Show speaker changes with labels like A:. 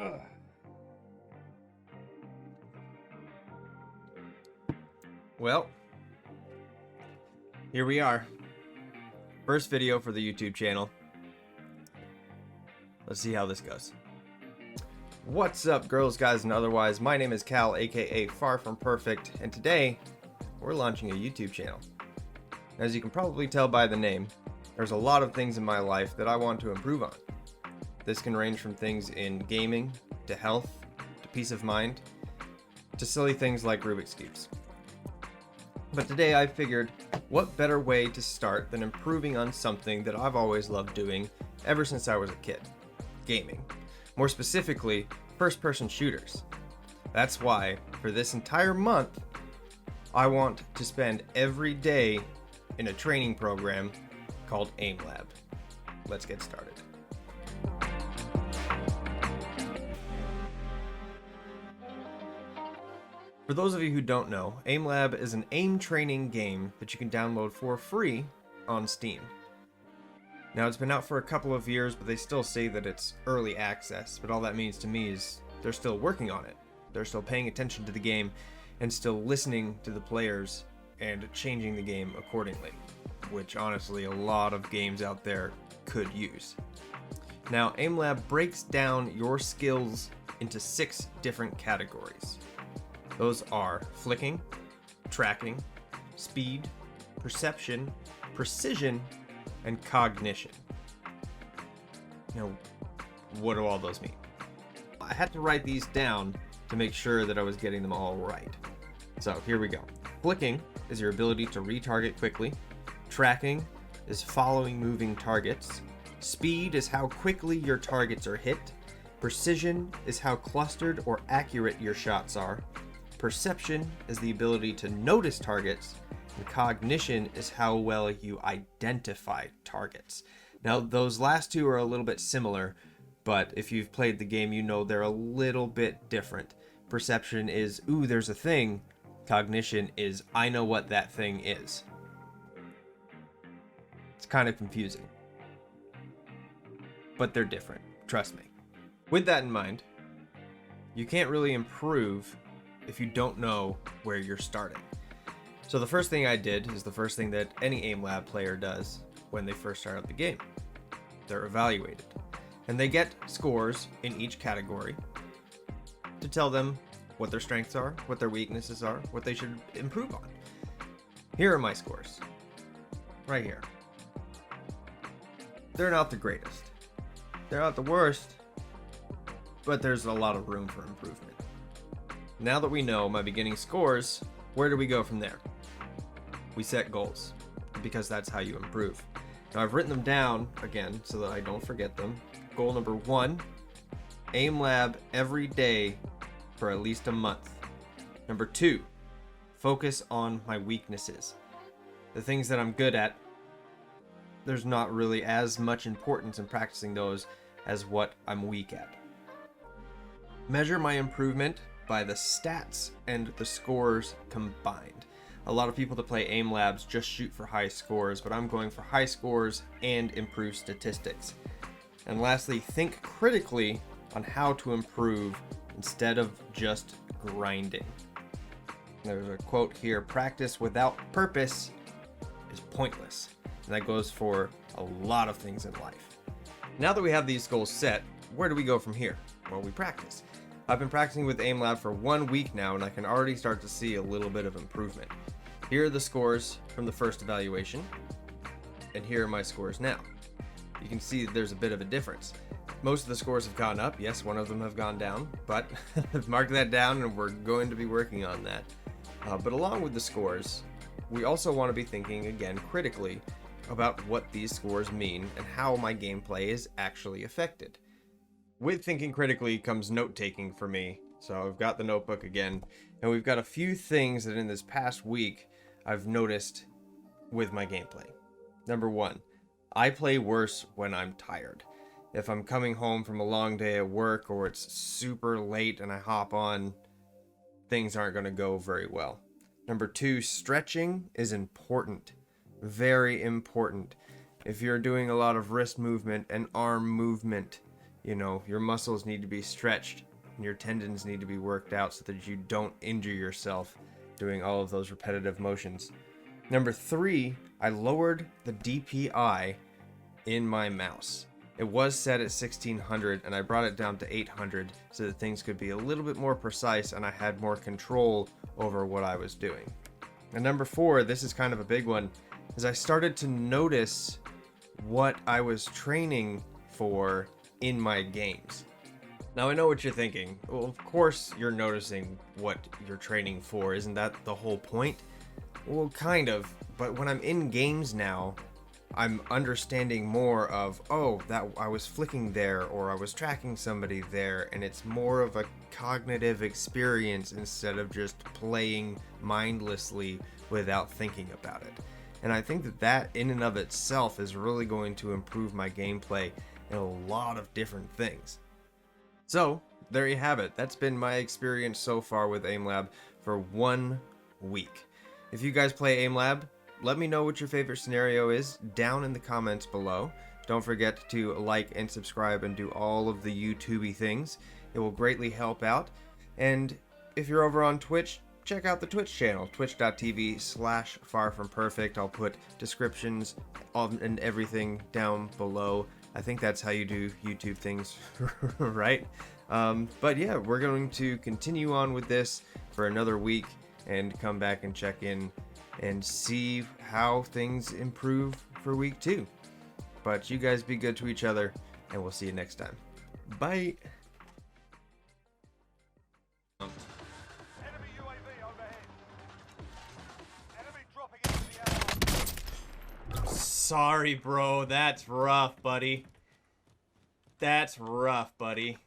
A: Ugh. Well, here we are. First video for the YouTube channel. Let's see how this goes. What's up, girls, guys, and otherwise? My name is Cal, aka Far From Perfect, and today we're launching a YouTube channel. As you can probably tell by the name, there's a lot of things in my life that I want to improve on. This can range from things in gaming, to health, to peace of mind, to silly things like Rubik's Cubes. But today I figured, what better way to start than improving on something that I've always loved doing ever since I was a kid: gaming. More specifically, first-person shooters. That's why, for this entire month, I want to spend every day in a training program called Aim Lab. Let's get started. For those of you who don't know, Aim Lab is an aim training game that you can download for free on Steam. Now, it's been out for a couple of years, but they still say that it's early access, but all that means to me is they're still working on it. They're still paying attention to the game and still listening to the players and changing the game accordingly, which honestly a lot of games out there could use. Now, Aim Lab breaks down your skills into 6 different categories. Those are flicking, tracking, speed, perception, precision, and cognition. Now, what do all those mean? I had to write these down to make sure that I was getting them all right. So here we go. Flicking is your ability to retarget quickly. Tracking is following moving targets. Speed is how quickly your targets are hit. Precision is how clustered or accurate your shots are. Perception is the ability to notice targets, and cognition is how well you identify targets. Now, those last two are a little bit similar, but if you've played the game, you know they're a little bit different. Perception is, ooh, there's a thing. Cognition is, I know what that thing is. It's kind of confusing, but they're different, trust me. With that in mind, you can't really improve if you don't know where you're starting. So the first thing I did is the first thing that any Aim Lab player does when they first start up the game. They're evaluated, and they get scores in each category to tell them what their strengths are, what their weaknesses are, what they should improve on. Here are my scores, right here. They're not the greatest. They're not the worst, but there's a lot of room for improvement. Now that we know my beginning scores, where do we go from there? We set goals, because that's how you improve. Now, I've written them down again so that I don't forget them. Goal number 1, Aim Lab every day for at least a month. Number 2, focus on my weaknesses. The things that I'm good at, there's not really as much importance in practicing those as what I'm weak at. Measure my improvement by the stats and the scores combined. A lot of people that play Aim Labs just shoot for high scores, but I'm going for high scores and improved statistics. And lastly, think critically on how to improve instead of just grinding. There's a quote here: practice without purpose is pointless. And that goes for a lot of things in life. Now that we have these goals set, where do we go from here? Well, we practice. I've been practicing with Aim Lab for 1 week now, and I can already start to see a little bit of improvement. Here are the scores from the first evaluation, and here are my scores now. You can see there's a bit of a difference. Most of the scores have gone up. Yes, one of them have gone down, but I've marked that down, and we're going to be working on that. But along with the scores, we also want to be thinking again critically about what these scores mean and how my gameplay is actually affected. With thinking critically comes note-taking for me. So I've got the notebook again, and we've got a few things that in this past week I've noticed with my gameplay. Number 1, I play worse when I'm tired. If I'm coming home from a long day at work or it's super late and I hop on, things aren't going to go very well. Number 2, stretching is important. Very important. If you're doing a lot of wrist movement and arm movement, You know, your muscles need to be stretched and your tendons need to be worked out so that you don't injure yourself doing all of those repetitive motions. Number 3, I lowered the DPI in my mouse. It was set at 1600 and I brought it down to 800 so that things could be a little bit more precise and I had more control over what I was doing. And number 4, this is kind of a big one, is I started to notice what I was training for in my games. Now I know what you're thinking. Well, of course you're noticing what you're training for. Isn't that the whole point? Well, kind of. But when I'm in games now, I'm understanding more of, oh, that I was flicking there or I was tracking somebody there, and it's more of a cognitive experience instead of just playing mindlessly without thinking about it. And I think that that in and of itself is really going to improve my gameplay in a lot of different things. So there you have it. That's been my experience so far with AimLab for 1 week. If you guys play AimLab, let me know what your favorite scenario is down in the comments below. Don't forget to like and subscribe and do all of the YouTubey things. It will greatly help out. And if you're over on Twitch, check out the Twitch channel, twitch.tv/farfromperfect. I'll put descriptions and everything down below. I think that's how you do YouTube things, right? But yeah, we're going to continue on with this for another week and come back and check in and see how things improve for week 2. But you guys be good to each other, and we'll see you next time. Bye!
B: Enemy UAV overhead. Enemy dropping into the air.
A: Sorry, bro. That's rough, buddy. That's rough, buddy.